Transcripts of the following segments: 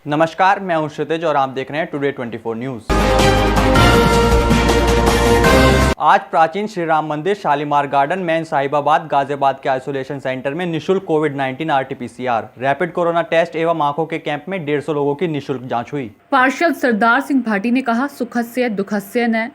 नमस्कार, मैं हूं क्षितिज और आप देख रहे हैं टुडे 24 न्यूज। आज प्राचीन श्री राम मंदिर, शालीमार गार्डन, मेन साहिबाबाद, गाजियाबाद के आइसोलेशन सेंटर में निःशुल्क कोविड-19 आरटी-पीसीआर रैपिड कोरोना टेस्ट एवं आंखों के कैंप में 150 लोगों की निःशुल्क जांच हुई। पार्षद सरदार सिंह भाटी ने कहा, सुखस्य दुखस्य न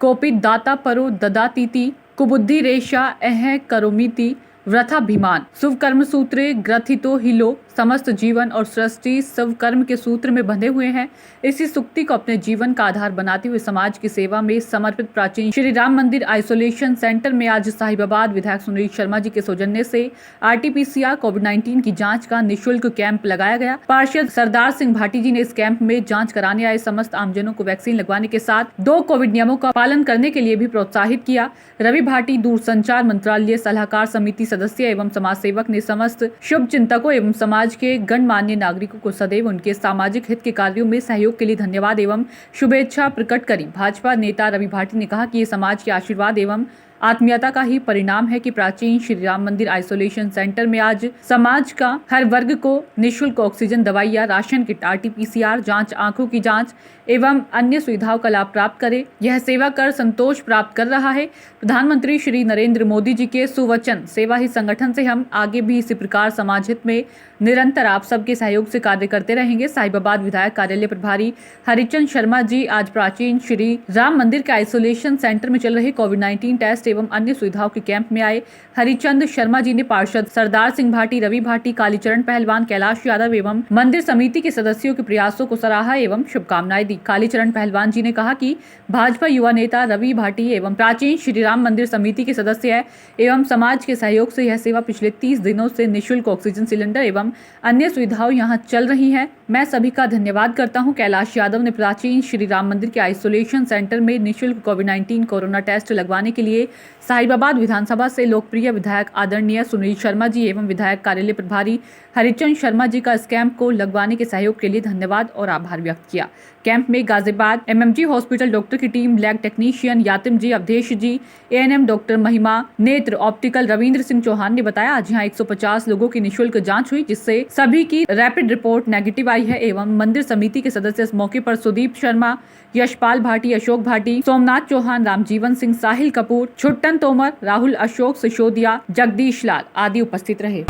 कोपि दाता परो ददातीति कुबुद्धि रेषा अह करोमीति व्रथाभिमान शुभ कर्म सूत्रे ग्रथितो हिलो समस्त जीवन और सृष्टि सब कर्म के सूत्र में बंधे हुए हैं। इसी सुक्ति को अपने जीवन का आधार बनाते हुए समाज की सेवा में समर्पित प्राचीन श्री राम मंदिर आइसोलेशन सेंटर में आज साहिबाबाद विधायक सुनील शर्मा जी के सौजन्य से आरटी-पीसीआर कोविड-19 की जांच का निःशुल्क कैंप लगाया गया। पार्षद सरदार सिंह भाटी जी ने इस कैंप में जांच कराने आए समस्त आमजनों को वैक्सीन लगवाने के साथ 2 कोविड नियमों का पालन करने के लिए भी प्रोत्साहित किया। रवि भाटी दूरसंचार मंत्रालय सलाहकार समिति सदस्य एवं समाज सेवक ने समस्त शुभ चिंतकों एवं समाज के गणमान्य नागरिकों को सदैव उनके सामाजिक हित के कार्यों में सहयोग के लिए धन्यवाद एवं शुभेच्छा प्रकट करी। भाजपा नेता रवि भाटी ने कहा कि ये समाज के आशीर्वाद एवं आत्मीयता का ही परिणाम है कि प्राचीन श्री राम मंदिर आइसोलेशन सेंटर में आज समाज का हर वर्ग को निःशुल्क ऑक्सीजन, दवाइयां, राशन किट, आरटी-पीसीआर जांच, आंखों की जांच एवं अन्य सुविधाओं का लाभ प्राप्त करे। यह सेवा कर संतोष प्राप्त कर रहा है। प्रधानमंत्री श्री नरेंद्र मोदी जी के सुवचन सेवा ही संगठन से हम आगे भी इसी प्रकार समाज हित में निरंतर आप सबके सहयोग से कार्य करते रहेंगे। साहिबाबाद विधायक कार्यालय प्रभारी हरिचंद शर्मा जी आज प्राचीन श्री राम मंदिर के आइसोलेशन सेंटर में चल रहे कोविड-19 टेस्ट एवं अन्य सुविधाओं के कैंप में आए। हरिचंद शर्मा जी ने पार्षद सरदार सिंह भाटी, रवि भाटी, कालीचरण पहलवान, कैलाश यादव एवं मंदिर समिति के सदस्यों के प्रयासों को सराहा एवं शुभकामनाएं दी। कालीचरण पहलवान जी ने कहा कि भाजपा युवा नेता रवि भाटी एवं प्राचीन श्री राम मंदिर समिति के सदस्य है एवं समाज के सहयोग से यह सेवा पिछले 30 दिनों से निःशुल्क ऑक्सीजन सिलेंडर एवं अन्य सुविधाओं यहाँ चल रही है। मैं सभी का धन्यवाद करता हूँ। कैलाश यादव ने प्राचीन श्री राम मंदिर के आइसोलेशन सेंटर में निःशुल्क कोविड-19 कोरोना टेस्ट लगवाने के लिए साहिबाबाद विधानसभा से लोकप्रिय विधायक आदरणीय सुनील शर्मा जी एवं विधायक कार्यालय प्रभारी हरिचंद शर्मा जी का इस कैंप को लगवाने के सहयोग के लिए धन्यवाद और आभार व्यक्त किया। कैंप में गाजियाबाद एमएमजी हॉस्पिटल डॉक्टर की टीम, लैब टेक्नीशियन यातिम जी, अवधेश जी, एएनएम डॉक्टर महिमा, नेत्र ऑप्टिकल रविंद्र सिंह चौहान ने बताया आज यहाँ 150 लोगों की निःशुल्क जांच हुई जिससे सभी की रैपिड रिपोर्ट नेगेटिव आई है एवं मंदिर समिति के सदस्य इस मौके पर सुदीप शर्मा, यशपाल भाटी, अशोक भाटी, सोमनाथ चौहान, रामजीवन सिंह, साहिल कपूर, छुट्टन तोमर, राहुल अशोक, सिसोदिया, जगदीश लाल आदि उपस्थित रहे।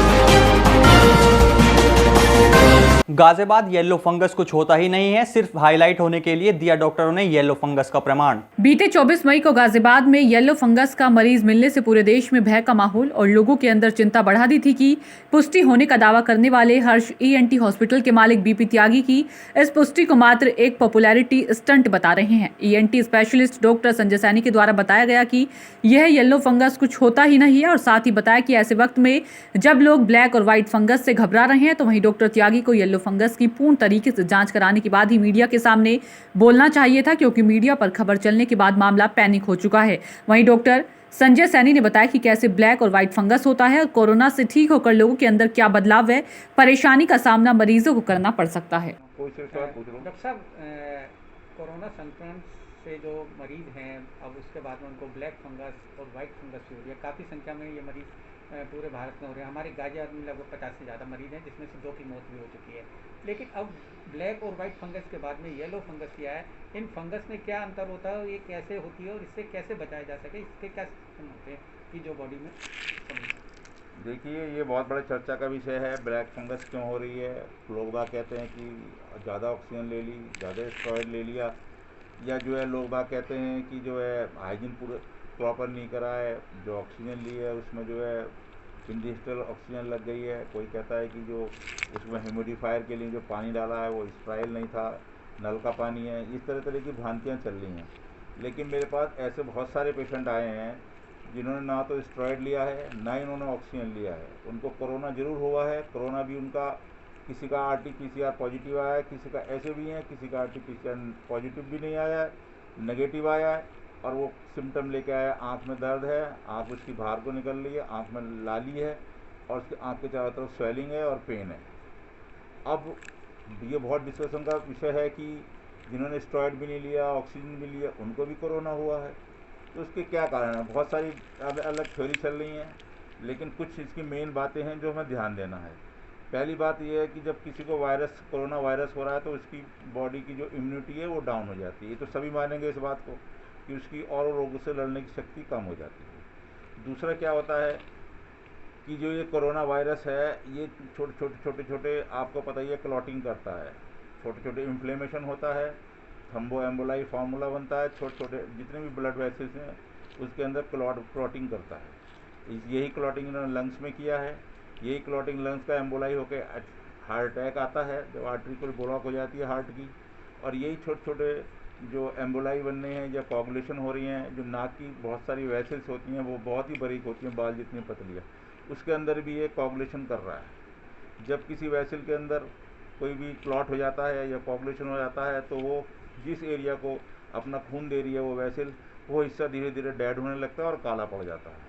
गाजियाबाद येलो फंगस कुछ होता ही नहीं है, सिर्फ हाईलाइट होने के लिए दिया डॉक्टरों ने येलो फंगस का प्रमाण। बीते 24 मई को गाजियाबाद में येलो फंगस का मरीज मिलने से पूरे देश में भय का माहौल और लोगों के अंदर चिंता बढ़ा दी थी कि पुष्टि होने का दावा करने वाले हर्ष ईएनटी हॉस्पिटल के मालिक बीपी त्यागी की इस पुष्टि को मात्र एक पॉपुलैरिटी स्टंट बता रहे हैं। ENT specialist doctor Sanjay Saini के द्वारा बताया गया कि यह येलो फंगस कुछ होता ही नहीं है और साथ ही बताया कि ऐसे वक्त में जब लोग ब्लैक और व्हाइट फंगस से घबरा रहे हैं तो वहीं डॉक्टर त्यागी को येलो फंगस की पूर्ण तरीके से जांच कराने के बाद ही मीडिया के सामने बोलना चाहिए था, क्योंकि मीडिया पर खबर चलने के बाद मामला पैनिक हो चुका है। वहीं डॉक्टर संजय सैनी ने बताया कि कैसे ब्लैक और व्हाइट फंगस होता है और कोरोना से ठीक होकर लोगों के अंदर क्या बदलाव है, परेशानी का सामना मरीजों को करना पड़ सकता है। डॉक्टर साहब, कोरोना संक्रमण से जो मरीज हैं अब उसके बाद में उनको ब्लैक फंगस और वाइट फंगस हो रही है, काफ़ी संख्या में ये मरीज पूरे भारत में हो रहे हैं। हमारे गाजियाबाद में लगभग 50 से ज़्यादा मरीज हैं जिसमें से 2 की मौत भी हो चुकी है। लेकिन अब ब्लैक और वाइट फंगस के बाद में येलो फंगस किया है, इन फंगस में क्या अंतर होता है, ये कैसे होती है और इससे कैसे बचाया जा सके, इसके क्या सिस्टम होते हैं कि जो बॉडी में। देखिए, ये बहुत बड़ा चर्चा का विषय है। ब्लैक फंगस क्यों हो रही है? लोग बाग कहते हैं कि ज़्यादा ऑक्सीजन ले ली, ज़्यादा स्टेरॉइड ले लिया, या जो है लोग बाग कहते हैं कि जो है हाइजीन पूरा प्रॉपर नहीं करा है, जो ऑक्सीजन ली है उसमें जो है इंडस्ट्रियल ऑक्सीजन लग गई है। कोई कहता है कि जो उसमें ह्यूमिडिफायर के लिए जो पानी डाला है वो स्टेराइल नहीं था, नल का पानी है। इस तरह तरह की भ्रांतियाँ चल रही हैं। लेकिन मेरे पास ऐसे बहुत सारे पेशेंट आए हैं जिन्होंने ना तो स्टेरॉइड लिया है ना इन्होंने ऑक्सीजन लिया है। उनको कोरोना ज़रूर हुआ है, कोरोना भी उनका किसी का आरटी-पीसीआर पॉजिटिव आया है, किसी का ऐसे भी है, किसी का आरटी-पीसीआर पॉजिटिव भी नहीं आया है, नेगेटिव आया है और वो सिम्टम लेके आया, आँख में दर्द है, आँख उसकी बाहर को निकल रही है, आँख में लाली है और उसकी आँख के चारों तरफ स्वेलिंग है और पेन है। अब ये बहुत डिस्कशन का विषय है कि जिन्होंने स्टेरॉइड भी नहीं लिया, ऑक्सीजन भी लिया, उनको भी कोरोना हुआ है। तो उसके क्या कारण है? बहुत सारी अलग अलग थ्योरी चल रही हैं, लेकिन कुछ इसकी मेन बातें हैं जो हमें ध्यान देना है। पहली बात ये है कि जब किसी को वायरस कोरोना वायरस हो रहा है तो उसकी बॉडी की जो इम्यूनिटी है वो डाउन हो जाती है। ये तो सभी मानेंगे इस बात को कि उसकी और रोगों से लड़ने की शक्ति कम हो जाती है। दूसरा क्या होता है कि जो ये कोरोना वायरस है ये छोटे छोटे आपको पता ही है क्लॉटिंग करता है, छोटे छोटे इन्फ्लेमेशन होता है, थम्बो एम्बोलाई फार्मूला बनता है, छोटे छोटे जितने भी ब्लड वेसल्स हैं उसके अंदर क्लॉटिंग करता है। यही क्लॉटिंग इन्होंने लंग्स में किया है, यही क्लॉटिंग लंग्स का एम्बोलाई होकर हार्ट अटैक आता है जब आर्टरी को ब्लॉक हो जाती है हार्ट की। और यही छोटे छोटे जो एम्बोलाई बनने हैं या कोगुलेशन हो रही हैं, जो नाक की बहुत सारी वेसल्स होती हैं वो बहुत ही बारीक होती हैं, बाल जितनी पतली है, उसके अंदर भी ये कोगुलेशन कर रहा है। जब किसी वेसल के अंदर कोई भी क्लॉट हो जाता है या कोगुलेशन हो जाता है तो वो जिस एरिया को अपना खून दे रही है वो वेसल, वो हिस्सा धीरे धीरे डेड होने लगता है और काला पड़ जाता है।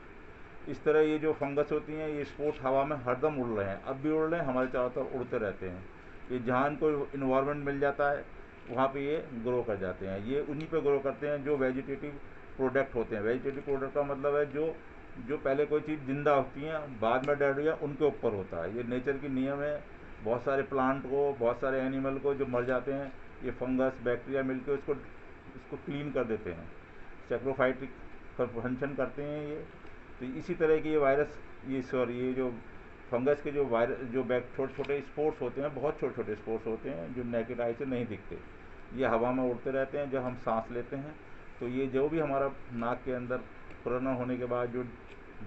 इस तरह ये जो फंगस होती हैं ये स्पोर्स हवा में हरदम उड़ रहे हैं, अब भी उड़ रहे हैं, हमारे चारों तरफ उड़ते रहते हैं। ये जहाँ इनको इन्वायरमेंट मिल जाता है वहाँ पे ये ग्रो कर जाते हैं। ये उन्हीं पे ग्रो करते हैं जो वेजिटेटिव प्रोडक्ट होते हैं। वेजिटेटिव प्रोडक्ट का मतलब है जो पहले कोई चीज़ जिंदा होती हैं बाद में डेड हो जाए उनके ऊपर होता है। ये नेचर की नियम है। बहुत सारे प्लांट को, बहुत सारे एनिमल को जो मर जाते हैं ये फंगस बैक्टीरिया मिलकर उसको क्लीन कर देते हैं, सैक्रोफाइटिक फंक्शन करते हैं ये। तो इसी तरह की ये वायरस ये जो फंगस के जो वायरस जो छोटे छोटे स्पोर्स होते हैं, बहुत छोटे छोटे स्पोर्स होते हैं जो नेकेड आई से नहीं दिखते, ये हवा में उड़ते रहते हैं। जब हम सांस लेते हैं तो ये जो भी हमारा नाक के अंदर कोरोना होने के बाद जो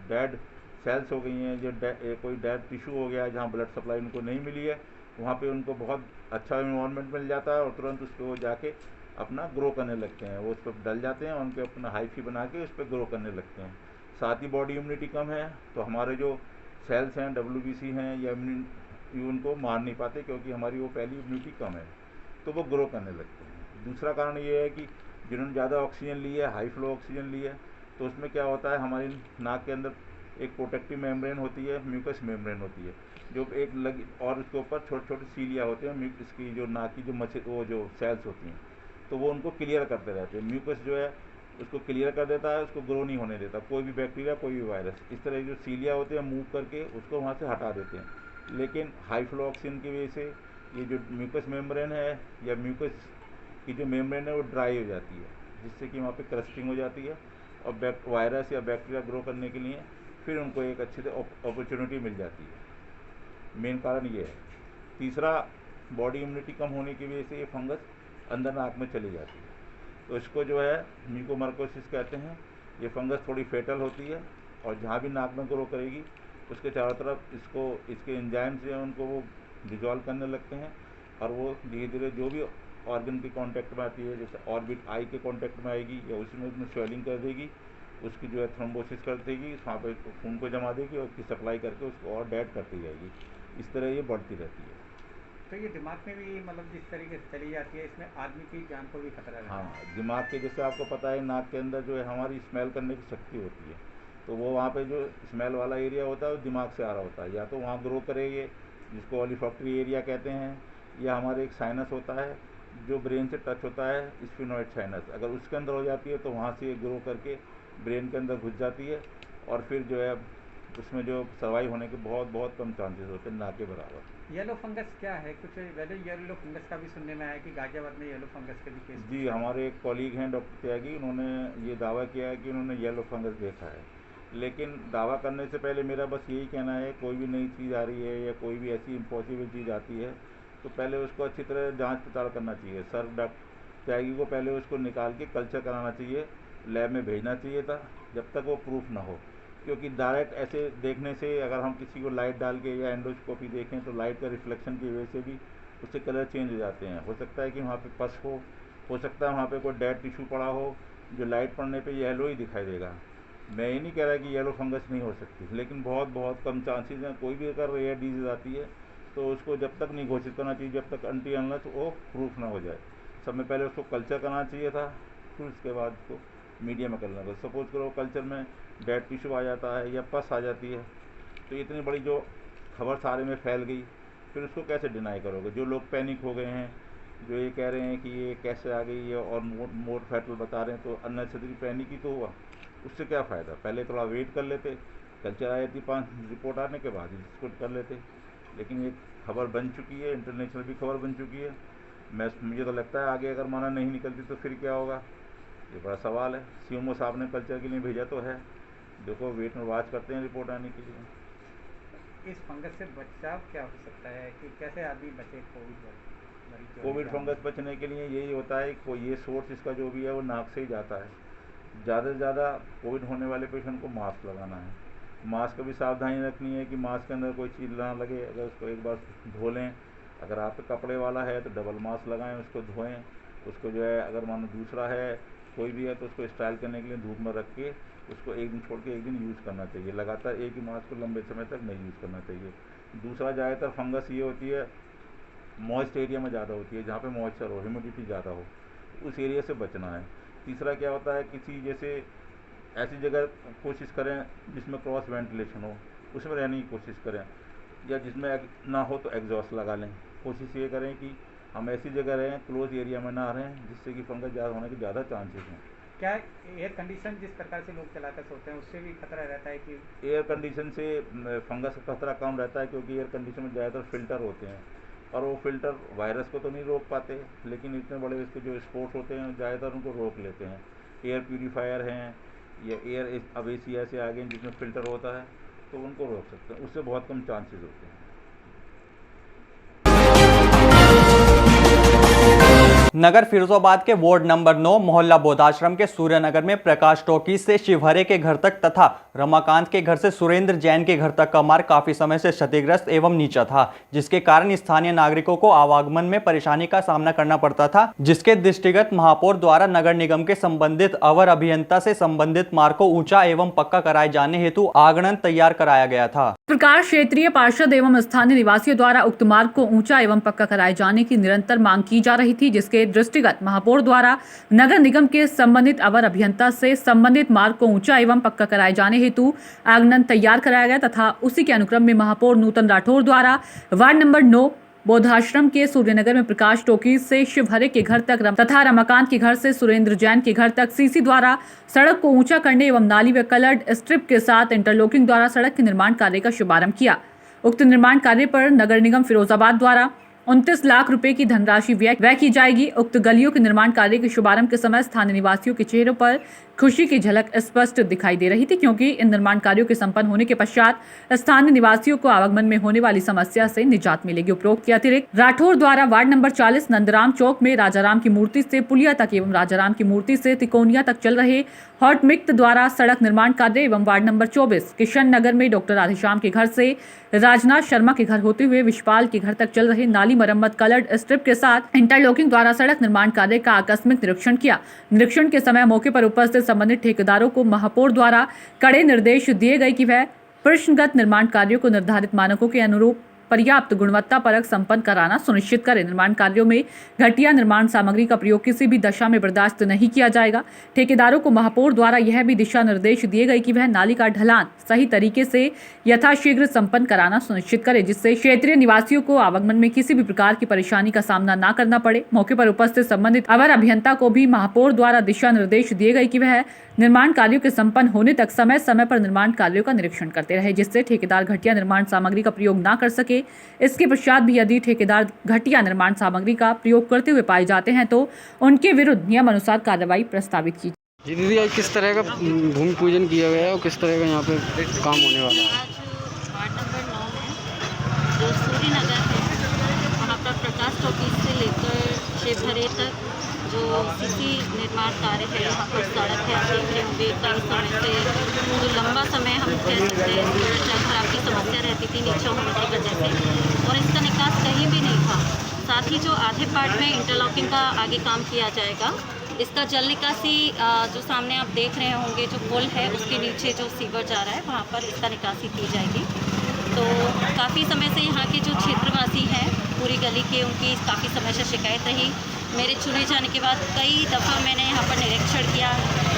डेड सेल्स हो गई हैं, कोई डेड टिश्यू हो गया है जहाँ ब्लड सप्लाई उनको नहीं मिली है, वहाँ पे उनको बहुत अच्छा इन्वायरमेंट मिल जाता है और तुरंत उस पर वो जाके अपना ग्रो करने लगते हैं। वो उस पर डल जाते हैं और उनके अपना हाइफी बना के उस पर ग्रो करने लगते हैं। साथ ही बॉडी इम्यूनिटी कम है तो हमारे जो सेल्स हैं WBC हैं या ये उनको मार नहीं पाते क्योंकि हमारी वो पहली इम्यूनिटी कम है, तो वो ग्रो करने लगते हैं। दूसरा कारण ये है कि जिन्होंने ज़्यादा ऑक्सीजन ली है, हाई फ्लो ऑक्सीजन ली है, तो उसमें क्या होता है हमारी नाक के अंदर एक प्रोटेक्टिव मेम्ब्रेन होती है, म्यूकस मेम्ब्रेन होती है जो एक लगी, और उसके ऊपर छोटे छोटे सीलिया होते हैं इसकी जो नाक की वो जो सेल्स होती हैं, तो वो उनको क्लियर करते रहते हैं। म्यूकस जो है उसको क्लियर कर देता है, उसको ग्रो नहीं होने देता कोई भी बैक्टीरिया, कोई भी वायरस। इस तरह जो सीलिया होते हैं मूव करके उसको वहाँ से हटा देते हैं। लेकिन हाई फ्लो ऑक्सीजन की वजह से ये जो म्यूकस मेम्ब्रेन है या म्यूकस की जो मेम्ब्रेन है वो ड्राई हो जाती है, जिससे कि वहाँ पे क्रस्टिंग हो जाती है और वायरस या बैक्टीरिया ग्रो करने के लिए फिर उनको एक अच्छे से अपॉर्चुनिटी मिल जाती है। मेन कारण ये है। तीसरा, बॉडी इम्यूनिटी कम होने की वजह से ये फंगस अंदर नाक में चली जाती है, तो इसको जो है म्यूकोमर्कोसिस कहते हैं। ये फंगस थोड़ी फेटल होती है और जहाँ भी नाक में ग्रो करेगी उसके चारों तरफ इसके एंजाइम्स जो हैं उनको वो डिजॉल्व करने लगते हैं और वो धीरे धीरे जो भी ऑर्गन के कांटेक्ट में आती है, जैसे ऑर्बिट आई के कांटेक्ट में आएगी या उसमें स्वेलिंग कर देगी, उसकी जो है थ्रोम्बोसिस कर देगी, वहाँ पे खून को जमा देगी और उसकी सप्लाई करके उसको और डेड करती जाएगी। इस तरह ये बढ़ती रहती है। तो ये दिमाग में भी मतलब जिस तरीके से चली जाती है इसमें आदमी की जान को भी खतरा रहता है। हाँ, दिमाग के जैसे आपको पता है नाक के अंदर जो है हमारी स्मेल करने की शक्ति होती है, तो वो वहाँ पे जो स्मेल वाला एरिया होता है वो दिमाग से आ रहा होता है। या तो वहाँ ग्रो करे ये, जिसको ओलिफैक्टरी एरिया कहते हैं, या हमारे एक साइनस होता है जो ब्रेन से टच होता है, स्फिनोइड साइनस, अगर उसके अंदर हो जाती है तो वहाँ से ये ग्रो करके ब्रेन के अंदर घुस जाती है और फिर जो है उसमें जो सर्वाइव होने के बहुत बहुत कम चांसेस होते हैं, ना के बराबर। येलो फंगस क्या है? कुछ येलो फंगस का भी सुनने में आया कि गाजियाबाद में येलो फंगस के भी केस। जी, हमारे एक कॉलीग हैं डॉक्टर त्यागी, उन्होंने ये दावा किया है कि उन्होंने येलो फंगस देखा है। लेकिन दावा करने से पहले मेरा बस यही कहना है, कोई भी नई चीज़ आ रही है या कोई भी ऐसी इम्पॉसिबल चीज़ आती है तो पहले उसको अच्छी तरह जांच पड़ताल करना चाहिए। सर डॉक्टर त्यागी को पहले उसको निकाल के कल्चर कराना चाहिए, लैब में भेजना चाहिए था, जब तक वो प्रूफ ना हो। क्योंकि डायरेक्ट ऐसे देखने से अगर हम किसी को लाइट डाल के या एंडोस्कोपी देखें तो लाइट का रिफ्लेक्शन की वजह से भी उससे कलर चेंज हो जाते हैं। हो सकता है कि वहाँ पे पस हो सकता है वहाँ पे कोई डेड टिश्यू पड़ा हो जो लाइट पड़ने पे येलो ही दिखाई देगा। मैं ये नहीं कह रहा कि येलो फंगस नहीं हो सकती, लेकिन बहुत बहुत कम चांसेस हैं। कोई भी अगर रेयर डिजीज़ आती है तो उसको जब तक नहीं घोषित करना चाहिए जब तक अनटिल अनलेस वो प्रूफ ना हो जाए। सब में पहले उसको कल्चर कराना चाहिए था, फिर उसके बाद उसको मीडिया में करना था। सपोज करो कल्चर में डेड टिश्यू आ जाता है या पस आ जाती है, तो इतनी बड़ी जो खबर सारे में फैल गई, फिर उसको कैसे डिनाई करोगे? जो लोग पैनिक हो गए हैं, जो ये कह रहे हैं कि ये कैसे आ गई है और मोर फैटल बता रहे हैं, तो अननेसेसरी पैनिक ही तो हुआ। उससे क्या फ़ायदा? पहले थोड़ा वेट कर लेते, कल्चर आ जाती 5 रिपोर्ट आने के बाद ही इसको कर लेते। लेकिन ये खबर बन चुकी है, इंटरनेशनल भी खबर बन चुकी है। मुझे तो लगता है आगे अगर माना नहीं निकलती तो फिर क्या होगा, ये बड़ा सवाल है। सीएमओ साहब ने कल्चर के लिए भेजा तो है, देखो वेट में वाच करते हैं रिपोर्ट आने के लिए। इस फंगस से बचाव क्या हो सकता है कि कैसे आदमी बचे कोविड मरीज जो कोविड है? फंगस बचने के लिए यही होता है कि ये सोर्स इसका जो भी है वो नाक से ही जाता है। ज़्यादा से ज़्यादा कोविड होने वाले पेशेंट को मास्क लगाना है। मास्क का भी सावधानी रखनी है कि मास्क के अंदर कोई चीज़ ना लगे। अगर उसको एक बार धो लें, अगर आप पे कपड़े वाला है तो डबल मास्क लगाएं, उसको धोएं। उसको जो है अगर मानो दूसरा है कोई भी है तो उसको स्टाइल करने के लिए धूप में रख के उसको एक दिन छोड़ के एक दिन यूज़ करना चाहिए। लगातार एक ही मास्क को लंबे समय तक नहीं यूज़ करना चाहिए। दूसरा, ज़्यादातर फंगस ये होती है मॉइस्ट एरिया में ज़्यादा होती है, जहाँ पे मॉइस्चर हो, ह्यूमिडिटी ज़्यादा हो, उस एरिया से बचना है। तीसरा क्या होता है, किसी जैसे ऐसी जगह कोशिश करें जिसमें क्रॉस वेंटिलेशन हो, उसमें रहने की कोशिश करें, या जिसमें ना हो तो एग्जॉस्ट लगा लें। कोशिश ये करें कि हम ऐसी जगह रहें, क्लोज एरिया में ना रहें, जिससे कि फंगस ज़्यादा होने के ज़्यादा चांसेस हैं। क्या एयर कंडीशन जिस प्रकार से लोग चलाकर सोते हैं उससे भी खतरा रहता है कि? एयर कंडीशन से फंगस का खतरा कम रहता है, क्योंकि एयर कंडीशन में ज़्यादातर फ़िल्टर होते हैं और वो फ़िल्टर वायरस को तो नहीं रोक पाते, लेकिन इतने बड़े इसके जो स्पोर्ट्स होते हैं ज़्यादातर उनको रोक लेते हैं। एयर प्यूरीफायर हैं या एयर अब एसी ऐसे आ गए जिसमें फ़िल्टर होता है, तो उनको रोक सकते हैं, उससे बहुत कम चांसेस होते हैं। नगर फिरोजाबाद के वार्ड नंबर 9 मोहल्ला बोधाश्रम के सूर्यनगर में प्रकाश टॉकीज से शिवहरे के घर तक तथा रमाकांत के घर से सुरेंद्र जैन के घर तक का मार्ग काफी समय से क्षतिग्रस्त एवं नीचा था, जिसके कारण स्थानीय नागरिकों को आवागमन में परेशानी का सामना करना पड़ता था, जिसके दृष्टिगत महापौर द्वारा नगर निगम के संबंधित अवर अभियंता से संबंधित मार्ग को ऊंचा एवं पक्का कराए जाने हेतु आगणन तैयार कराया गया था। इस प्रकार क्षेत्रीय पार्षद एवं स्थानीय निवासियों द्वारा उक्त मार्ग को ऊंचा एवं पक्का कराए जाने की निरंतर मांग की जा रही थी, जिसके दृष्टिगत महापौर द्वारा नगर निगम के संबंधित अवर अभियंता से संबंधित मार्ग को ऊंचा एवं पक्का कराए जाने हेतु आगणन तैयार कराया गया तथा उसी के अनुक्रम में महापौर नूतन राठौर द्वारा वार्ड नंबर 9 बोधाश्रम के सूर्यनगर में प्रकाश टॉकीज से शिवहरे के घर तक तथा रमाकांत के घर से सुरेंद्र जैन के घर तक सीसी द्वारा सड़क को ऊंचा करने एवं नाली व कलर्ड स्ट्रिप के साथ इंटरलॉकिंग द्वारा सड़क के निर्माण कार्य का शुभारंभ किया। उक्त निर्माण कार्य पर नगर निगम फिरोजाबाद द्वारा 29 लाख रुपए की धनराशि व्यय की जाएगी। उक्त गलियों के निर्माण कार्य के शुभारंभ के समय स्थानीय निवासियों के चेहरों पर खुशी की झलक स्पष्ट दिखाई दे रही थी, क्योंकि इन निर्माण कार्यों के संपन्न होने के पश्चात स्थानीय निवासियों को आवागमन में होने वाली समस्या से निजात मिलेगी। उपरोक्त के अतिरिक्त राठौर द्वारा वार्ड नंबर 40 नंदराम चौक में राजाराम की मूर्ति से पुलिया तक एवं राजाराम की मूर्ति से तिकोनिया तक चल रहे हॉट मिक्स द्वारा सड़क निर्माण कार्य एवं वार्ड नंबर 24 किशन नगर में डॉक्टर राधेश्याम के घर से राजनाथ शर्मा के घर होते हुए विशपाल के घर तक चल रहे नाली मरम्मत कलर्ड स्ट्रिप के साथ इंटरलॉकिंग द्वारा सड़क निर्माण कार्य का आकस्मिक निरीक्षण किया। निरीक्षण के समय मौके पर उपस्थित संबंधित ठेकेदारों को महापौर द्वारा कड़े निर्देश दिए गए कि वह प्रश्नगत निर्माण कार्यों को निर्धारित मानकों के अनुरूप पर्याप्त गुणवत्ता परक संपन्न कराना सुनिश्चित करें। निर्माण कार्यों में घटिया निर्माण सामग्री का प्रयोग किसी भी दशा में बर्दाश्त नहीं किया जाएगा। ठेकेदारों को महापौर द्वारा यह भी दिशा निर्देश दिए गए कि वह नाली का ढलान सही तरीके से यथाशीघ्र संपन्न कराना सुनिश्चित करें, जिससे क्षेत्रीय निवासियों को आवागमन में किसी भी प्रकार की परेशानी का सामना न करना पड़े। मौके पर उपस्थित संबंधित अवर अभियंता को भी महापौर द्वारा दिशा निर्देश दिए गए कि वह निर्माण कार्यों के संपन्न होने तक समय समय पर निर्माण कार्यों का निरीक्षण करते रहे, जिससे ठेकेदार घटिया निर्माण सामग्री का प्रयोग न कर सके। इसके पश्चात भी यदि ठेकेदार घटिया निर्माण सामग्री का प्रयोग करते हुए पाए जाते हैं तो उनके विरुद्ध नियमानुसार कार्रवाई प्रस्तावित की। जी दीदी, आज किस तरह का भूमि पूजन किया गया है और किस तरह का यहाँ पे काम होने वाला है? वार्ड नंबर 9 में जो सूर्यनगर है वहाँ पर प्रकाश टॉकीज से लेकर शिवहरे तक जो सीसी निर्माण कार्य है, यहाँ पर सड़क है, आप देख रहे होंगे कई समय से जो लंबा समय हम कह सकते हैं जल खराब की समस्या रहती थी नीचे होने की वजह से, और इसका निकास कहीं भी नहीं था। साथ ही जो आधे पार्ट में इंटरलॉकिंग का आगे काम किया जाएगा, इसका जल निकासी जो सामने आप देख रहे होंगे जो पुल है उसके नीचे जो सीवर जा रहा है वहाँ पर इसका निकासी की जाएगी। तो काफ़ी समय से यहाँ के जो क्षेत्रवासी हैं पूरी गली के, उनकी काफ़ी समय से शिकायत रही। मेरे चुने जाने के बाद कई दफ़ा मैंने यहाँ पर निरीक्षण किया,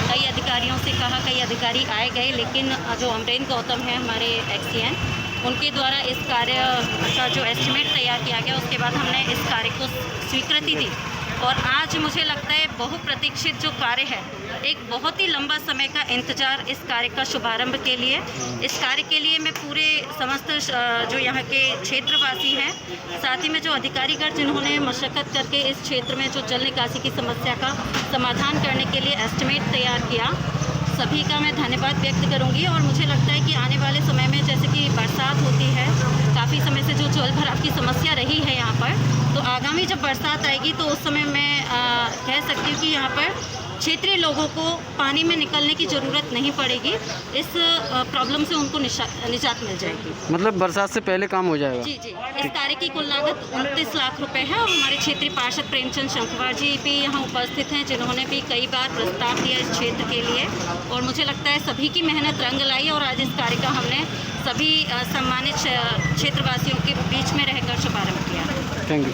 कई अधिकारियों से कहा, कई अधिकारी आए गए, लेकिन जो अमरेंद्र गौतम हैं हमारे एक्सीएन, उनके द्वारा इस कार्य का जो एस्टिमेट तैयार किया गया उसके बाद हमने इस कार्य को स्वीकृति दी। और आज मुझे लगता है बहुप्रतीक्षित जो कार्य है, एक बहुत ही लंबा समय का इंतजार इस कार्य का शुभारंभ के लिए, इस कार्य के लिए मैं पूरे समस्त जो यहाँ के क्षेत्रवासी हैं, साथ ही में जो अधिकारीगण जिन्होंने मशक्क़त करके इस क्षेत्र में जो जल निकासी की समस्या का समाधान करने के लिए एस्टिमेट तैयार किया, सभी का मैं धन्यवाद व्यक्त करूंगी। और मुझे लगता है कि आने वाले समय में जैसे कि बरसात होती है, काफ़ी समय से जो जल भराव की समस्या रही है यहाँ पर, तो आगामी जब बरसात आएगी तो उस समय मैं कह सकती हूँ कि यहाँ पर क्षेत्रीय लोगों को पानी में निकलने की ज़रूरत नहीं पड़ेगी। इस प्रॉब्लम से उनको निजात मिल जाएगी। मतलब बरसात से पहले काम हो जाएगा? जी। इस कार्य की कुल लागत 29 लाख रुपए है और हमारे क्षेत्रीय पार्षद प्रेमचंद शंखवार जी भी यहाँ उपस्थित हैं, जिन्होंने भी कई बार प्रस्ताव दिया इस क्षेत्र के लिए। और मुझे लगता है सभी की मेहनत रंग लाई और आज इस कार्य का हमने सभी सम्मानित क्षेत्रवासियों के बीच में रहकर शुभारंभ किया। Thank you.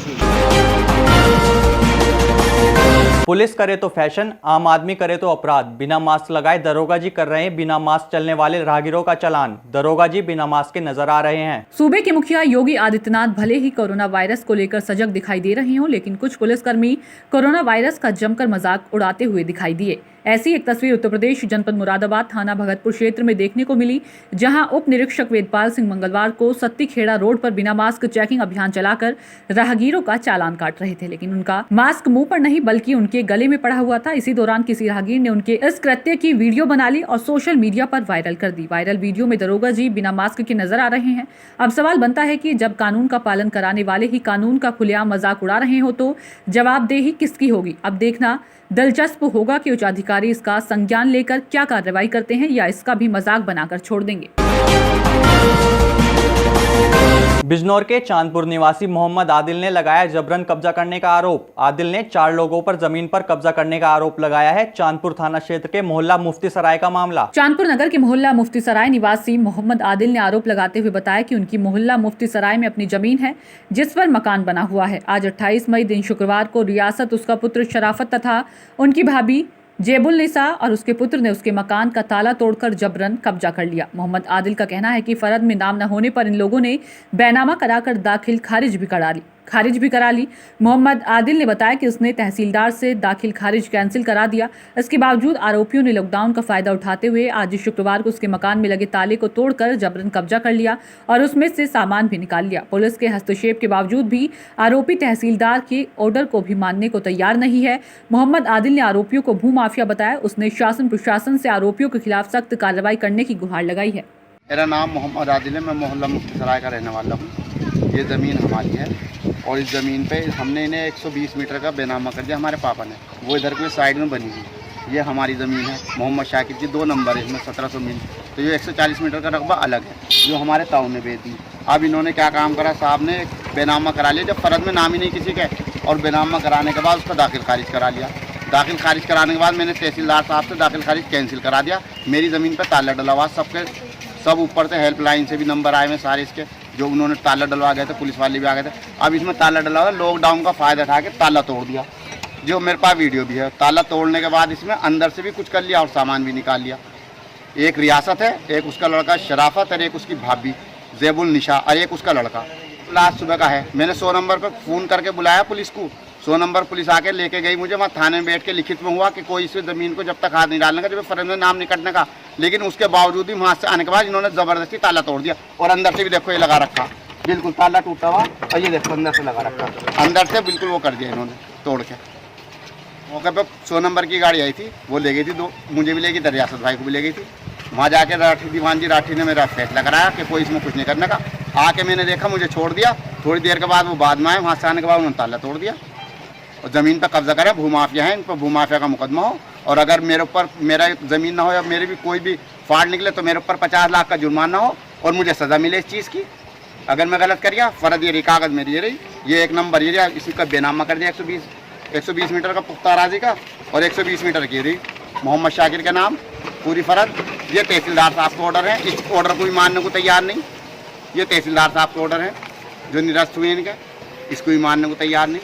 पुलिस करे तो फैशन, आम आदमी करे तो अपराध। बिना मास्क लगाए दरोगा जी कर रहे हैं बिना मास्क चलने वाले राहगीरों का चालान। दरोगा जी बिना मास्क के नजर आ रहे हैं। सूबे के मुखिया योगी आदित्यनाथ भले ही कोरोना वायरस को लेकर सजग दिखाई दे रहे हों, लेकिन कुछ पुलिसकर्मी कोरोना वायरस का जमकर मजाक उड़ाते हुए दिखाई दिए। ऐसी एक तस्वीर उत्तर प्रदेश जनपद मुरादाबाद थाना भगतपुर क्षेत्र में देखने को मिली, जहां उप निरीक्षक वेदपाल सिंह मंगलवार को सत्ती खेड़ा रोड पर बिना मास्क चेकिंग अभियान चलाकर राहगीरों का चालान काट रहे थे, लेकिन उनका मास्क मुंह पर नहीं बल्कि उनके गले में पड़ा हुआ था। इसी दौरान किसी राहगीर ने उनके इस कृत्य की वीडियो बना ली और सोशल मीडिया पर वायरल कर दी। वायरल वीडियो में दरोगा जी बिना मास्क के नजर आ रहे हैं। अब सवाल बनता है कि जब कानून का पालन कराने वाले ही कानून का खुलेआम मजाक उड़ा रहे हो तो जवाबदेही किसकी होगी? अब देखना दिलचस्प होगा कि उच्च अधिकारी इसका संज्ञान लेकर क्या कार्रवाई करते हैं या इसका भी मजाक बनाकर छोड़ देंगे। बिजनौर के चांदपुर निवासी मोहम्मद आदिल ने लगाया जबरन कब्जा करने का आरोप। आदिल ने 4 लोगों पर जमीन पर कब्जा करने का आरोप लगाया है। चांदपुर थाना क्षेत्र के मोहल्ला मुफ्ती सराय का मामला। चांदपुर नगर के मोहल्ला मुफ्ती सराय निवासी मोहम्मद आदिल ने आरोप लगाते हुए बताया कि उनकी मोहल्ला मुफ्ती सराय में अपनी जमीन है, जिस पर मकान बना हुआ है। आज 28 मई दिन शुक्रवार को रियासत, उसका पुत्र शराफत तथा उनकी भाभी जेबुल निसा और उसके पुत्र ने उसके मकान का ताला तोड़कर जबरन कब्जा कर लिया। मोहम्मद आदिल का कहना है कि फर्द में नाम न होने पर इन लोगों ने बैनामा कराकर दाखिल खारिज भी करा ली। मोहम्मद आदिल ने बताया कि उसने तहसीलदार से दाखिल खारिज कैंसिल करा दिया। इसके बावजूद आरोपियों ने लॉकडाउन का फायदा उठाते हुए आज शुक्रवार को उसके मकान में लगे ताले को तोड़कर जबरन कब्जा कर लिया और उसमें से सामान भी निकाल लिया। पुलिस के हस्तक्षेप के बावजूद भी आरोपी तहसीलदार के ऑर्डर को भी मानने को तैयार नहीं है। मोहम्मद आदिल ने आरोपियों को भूमाफिया बताया। उसने शासन प्रशासन से आरोपियों के खिलाफ सख्त कार्रवाई करने की गुहार लगाई है। मेरा नाम मोहम्मद आदिल है, मैं मोहल्ला मुफ्ती सराय का रहने वाला हूँ। ये ज़मीन हमारी है और इस ज़मीन पे हमने इन्हें 120 मीटर का बेनामा कर दिया हमारे पापा ने। वो इधर कोई साइड में बनी हुई, ये हमारी ज़मीन है। मोहम्मद शाकिर जी 2 नंबर है, इसमें 1700 मील, तो ये 140 मीटर का रकबा अलग है जो हमारे ताऊ ने बेच दी। अब इन्होंने क्या काम करा, साहब ने बेनामा करा लिया जब फ़र्द में नाम ही नहीं किसी के, और बेनामा कराने के बाद उसका दाखिल खारिज करा लिया। दाखिल खारिज कराने के बाद मैंने तहसीलदार साहब से दाखिल खारिज कैंसिल करा दिया। मेरी ज़मीन पर ताला डला हुआ, सब ऊपर से हेल्पलाइन से भी नंबर आए हुए सारे इसके, जो उन्होंने ताला डलवा गए थे, पुलिस वाले भी आ गए थे। अब इसमें ताला डला हुआ, लॉकडाउन का फ़ायदा उठा के ताला तोड़ दिया, जो मेरे पास वीडियो भी है। ताला तोड़ने के बाद इसमें अंदर से भी कुछ कर लिया और सामान भी निकाल लिया। एक रियासत है, एक उसका लड़का शराफत और एक उसकी भाभी जेबुल निशा और एक उसका लड़का। लास्ट सुबह का है, मैंने 100 नंबर पर फ़ोन करके बुलाया पुलिस को। 100 नंबर पुलिस आके लेके गई मुझे, वहाँ थाने में बैठ के लिखित में हुआ कि कोई इस ज़मीन को जब तक हाथ नहीं डालने का, जब फर्ज में नाम नहीं कटने का। लेकिन उसके बावजूद भी वहाँ से आने के बाद इन्होंने ज़बरदस्ती ताला तोड़ दिया और अंदर से भी देखो ये लगा रखा, बिल्कुल ताला टूटा हुआ, और ये देखो अंदर से लगा रखा, अंदर से बिल्कुल वो कर दिया इन्होंने तोड़ के। मौके पर 100 नंबर की गाड़ी आई थी, वो ले गई थी, 2 मुझे भी ले गई, रियासत भाई को भी ले गई थी। वहाँ जाके राठी दीवान जी राठी ने मेरा फैसला कराया कि कोई इसमें कुछ नहीं करने का। आके मैंने देखा, मुझे छोड़ दिया। थोड़ी देर के बाद वो बाद में आए, वहाँ से आने के बाद उन्होंने ताला तोड़ दिया और ज़मीन पर कब्जा करें। भूमाफिया है, इन पर भूमाफिया का मुकदमा हो, और अगर मेरे ऊपर मेरा ज़मीन ना हो या मेरे भी कोई भी फाड़ निकले तो मेरे ऊपर 50 लाख का जुर्माना हो और मुझे सज़ा मिले इस चीज़ की। अगर मैं गलत कर गया, फ़र्ज ये रही, कागज़ मेरी ये रही, ये 1 नंबर ये रहा, इसी का बेनामा कर दिया 120 मीटर का पुख्ता अराजी का और 120 मीटर की रही मोहम्मद शाकिर के नाम पूरी फ़र्ज। ये तहसीलदार साहब का ऑर्डर है, इस ऑर्डर को भी मानने को तैयार नहीं। ये तहसीलदार साहब का ऑर्डर है जो निरस्त हुए इनके, इसको भी मानने को तैयार नहीं।